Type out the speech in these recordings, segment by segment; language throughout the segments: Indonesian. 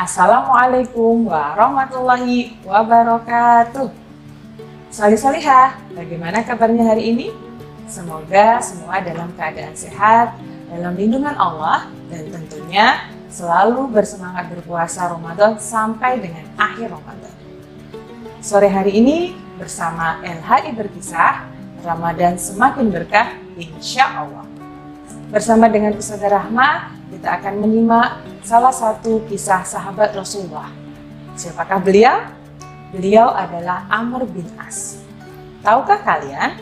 Assalamualaikum warahmatullahi wabarakatuh. Salih-salihah, bagaimana kabarnya hari ini? Semoga semua dalam keadaan sehat, dalam lindungan Allah, dan tentunya selalu bersemangat berpuasa Ramadan sampai dengan akhir Ramadan. Sore hari ini bersama LHI Berkisah, Ramadan semakin berkah insya Allah. Bersama dengan Ustazah Rahma, kita akan menyimak salah satu kisah sahabat Rasulullah. Siapakah beliau? Beliau adalah Amr bin As. Tahukah kalian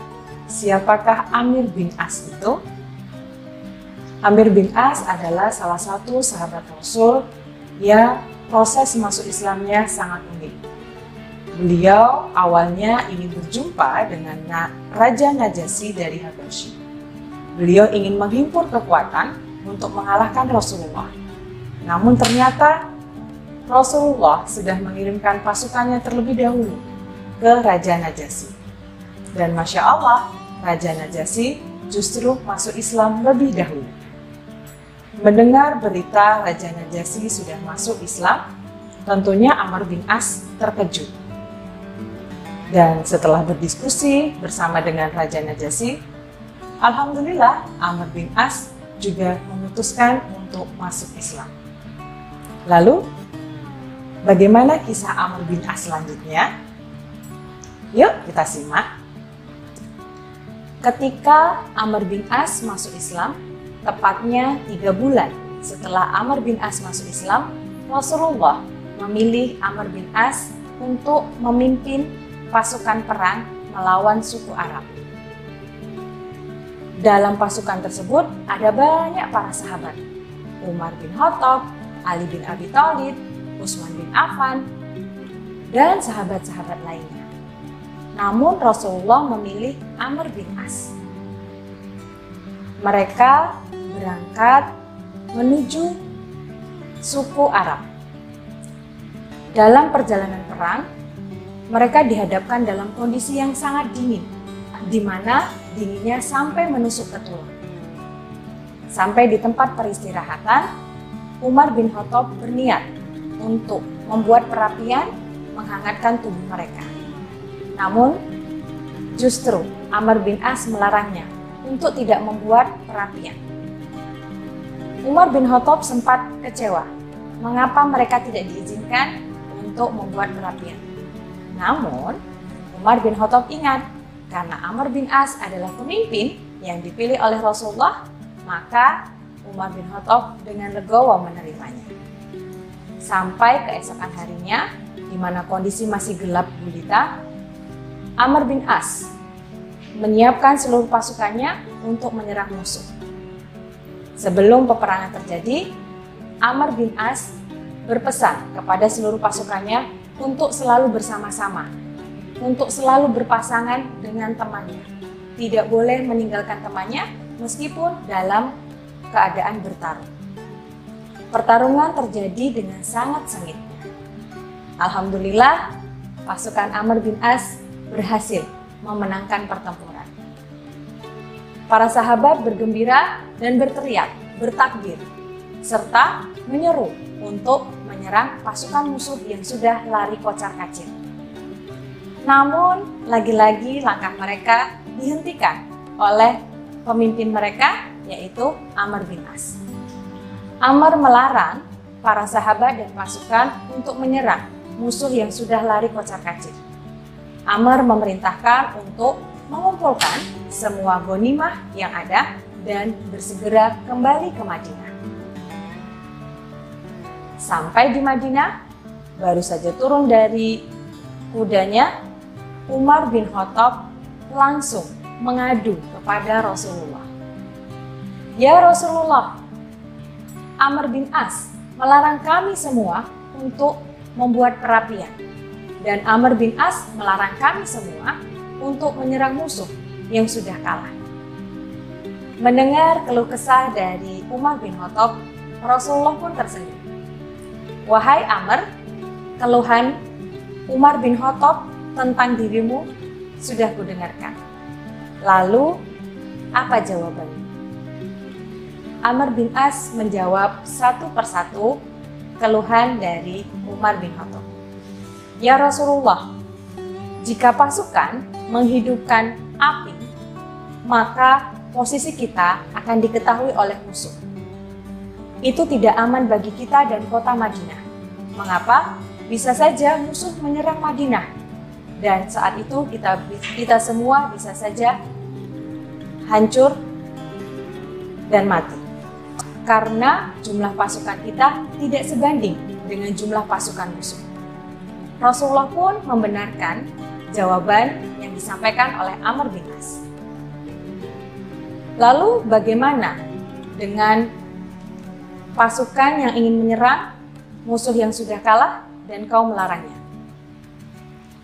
siapakah Amr bin As itu? Amr bin As adalah salah satu sahabat Rasul yang proses masuk Islamnya sangat unik. Beliau awalnya ingin berjumpa dengan Raja Najasyi dari Habasyi. Beliau ingin menghimpun kekuatan untuk mengalahkan Rasulullah. Namun ternyata Rasulullah sudah mengirimkan pasukannya terlebih dahulu ke Raja Najasyi. Dan Masya Allah, Raja Najasyi justru masuk Islam lebih dahulu. Mendengar berita Raja Najasyi sudah masuk Islam, tentunya Amr bin As terkejut. Dan setelah berdiskusi bersama dengan Raja Najasyi, alhamdulillah Amr bin As juga memutuskan untuk masuk Islam. Lalu, bagaimana kisah Amr bin As selanjutnya? Yuk kita simak. Ketika Amr bin As masuk Islam, tepatnya 3 bulan setelah Amr bin As masuk Islam, Rasulullah memilih Amr bin As untuk memimpin pasukan perang melawan suku Arab. Dalam pasukan tersebut ada banyak para sahabat, Umar bin Khattab, Ali bin Abi Thalib, Utsman bin Affan, dan sahabat-sahabat lainnya. Namun Rasulullah memilih Amr bin As. Mereka berangkat menuju suku Arab. Dalam perjalanan perang, mereka dihadapkan dalam kondisi yang sangat dingin, di mana dinginnya sampai menusuk ke tulang. Sampai di tempat peristirahatan, Umar bin Khattab berniat untuk membuat perapian menghangatkan tubuh mereka. Namun, justru Amr bin As melarangnya untuk tidak membuat perapian. Umar bin Khattab sempat kecewa mengapa mereka tidak diizinkan untuk membuat perapian. Namun, Umar bin Khattab ingat, karena Amr bin As adalah pemimpin yang dipilih oleh Rasulullah, maka Umar bin Khattab dengan legowo menerimanya. Sampai keesokan harinya, di mana kondisi masih gelap gulita, Amr bin As menyiapkan seluruh pasukannya untuk menyerang musuh. Sebelum peperangan terjadi, Amr bin As berpesan kepada seluruh pasukannya untuk selalu bersama-sama, untuk selalu berpasangan dengan temannya. Tidak boleh meninggalkan temannya meskipun dalam keadaan bertarung. Pertarungan terjadi dengan sangat sengit. Alhamdulillah, pasukan Amr bin As berhasil memenangkan pertempuran. Para sahabat bergembira dan berteriak, bertakbir, serta menyeru untuk menyerang pasukan musuh yang sudah lari kocar-kacir. Namun, lagi-lagi langkah mereka dihentikan oleh pemimpin mereka, yaitu Amr bin As. Amr melarang para sahabat dan pasukan untuk menyerang musuh yang sudah lari kocar-kacir. Amr memerintahkan untuk mengumpulkan semua ghanimah yang ada dan bersegera kembali ke Madinah. Sampai di Madinah, baru saja turun dari kudanya, Umar bin Khattab langsung mengadu kepada Rasulullah. Ya Rasulullah, Amr bin As melarang kami semua untuk membuat perapian. Dan Amr bin As melarang kami semua untuk menyerang musuh yang sudah kalah. Mendengar keluh kesah dari Umar bin Khattab, Rasulullah pun tersenyum. Wahai Amr, keluhan Umar bin Khattab tentang dirimu sudah kudengarkan. Lalu, apa jawabannya? Amr bin As menjawab satu persatu keluhan dari Umar bin Khattab. Ya Rasulullah, jika pasukan menghidupkan api, maka posisi kita akan diketahui oleh musuh. Itu tidak aman bagi kita dan kota Madinah. Mengapa? Bisa saja musuh menyerang Madinah. Dan saat itu kita semua bisa saja hancur dan mati. Karena jumlah pasukan kita tidak sebanding dengan jumlah pasukan musuh. Rasulullah pun membenarkan jawaban yang disampaikan oleh Amr bin As. Lalu bagaimana dengan pasukan yang ingin menyerang musuh yang sudah kalah dan kau melarangnya?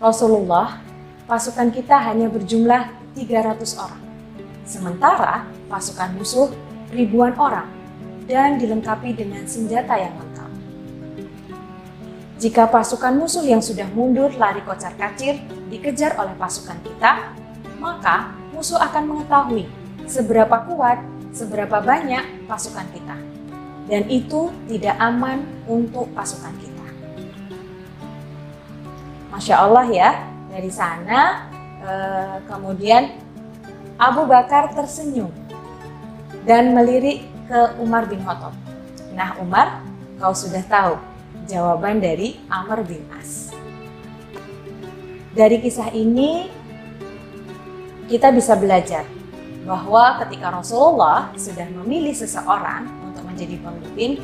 Rasulullah, pasukan kita hanya berjumlah 300 orang. Sementara pasukan musuh ribuan orang dan dilengkapi dengan senjata yang lengkap. Jika pasukan musuh yang sudah mundur lari kocar-kacir dikejar oleh pasukan kita, maka musuh akan mengetahui seberapa kuat, seberapa banyak pasukan kita. Dan itu tidak aman untuk pasukan kita. Masya Allah ya, dari sana kemudian Abu Bakar tersenyum dan melirik ke Umar bin Khattab. Nah Umar, kau sudah tahu jawaban dari Amr bin As. Dari kisah ini kita bisa belajar bahwa ketika Rasulullah sudah memilih seseorang untuk menjadi pemimpin,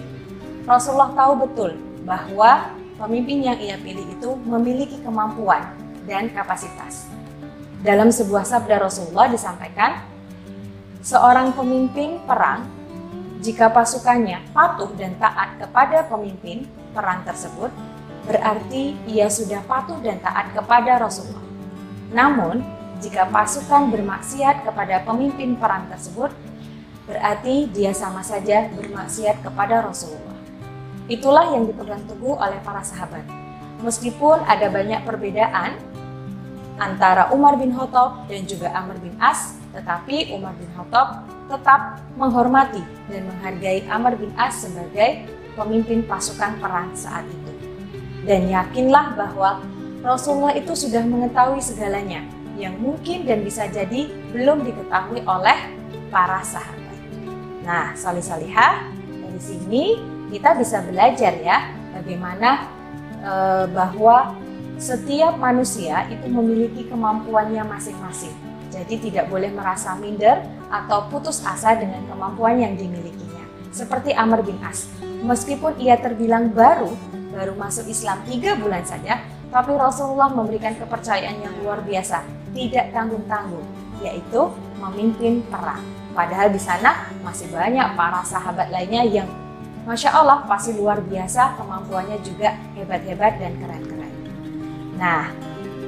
Rasulullah tahu betul bahwa pemimpin yang ia pilih itu memiliki kemampuan dan kapasitas. Dalam sebuah sabda Rasulullah disampaikan, seorang pemimpin perang, jika pasukannya patuh dan taat kepada pemimpin perang tersebut, berarti ia sudah patuh dan taat kepada Rasulullah. Namun, jika pasukan bermaksiat kepada pemimpin perang tersebut, berarti dia sama saja bermaksiat kepada Rasulullah. Itulah yang dipegang teguh oleh para sahabat. Meskipun ada banyak perbedaan antara Umar bin Khattab dan juga Amr bin As, tetapi Umar bin Khattab tetap menghormati dan menghargai Amr bin As sebagai pemimpin pasukan perang saat itu. Dan yakinlah bahwa Rasulullah itu sudah mengetahui segalanya yang mungkin dan bisa jadi belum diketahui oleh para sahabat. Nah, salih-salihah, dari sini kita bisa belajar ya bagaimana bahwa setiap manusia itu memiliki kemampuannya masing-masing. Jadi tidak boleh merasa minder atau putus asa dengan kemampuan yang dimilikinya. Seperti Amr bin As, meskipun ia terbilang baru masuk Islam 3 bulan saja, tapi Rasulullah memberikan kepercayaan yang luar biasa, tidak tanggung-tanggung, yaitu memimpin perang. Padahal di sana masih banyak para sahabat lainnya yang Masya Allah pasti luar biasa, kemampuannya juga hebat-hebat dan keren-keren. Nah,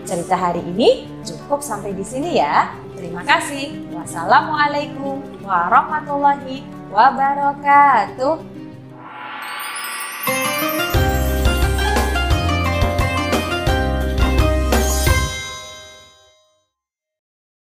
cerita hari ini cukup sampai di sini ya. Terima kasih. Wassalamualaikum warahmatullahi wabarakatuh.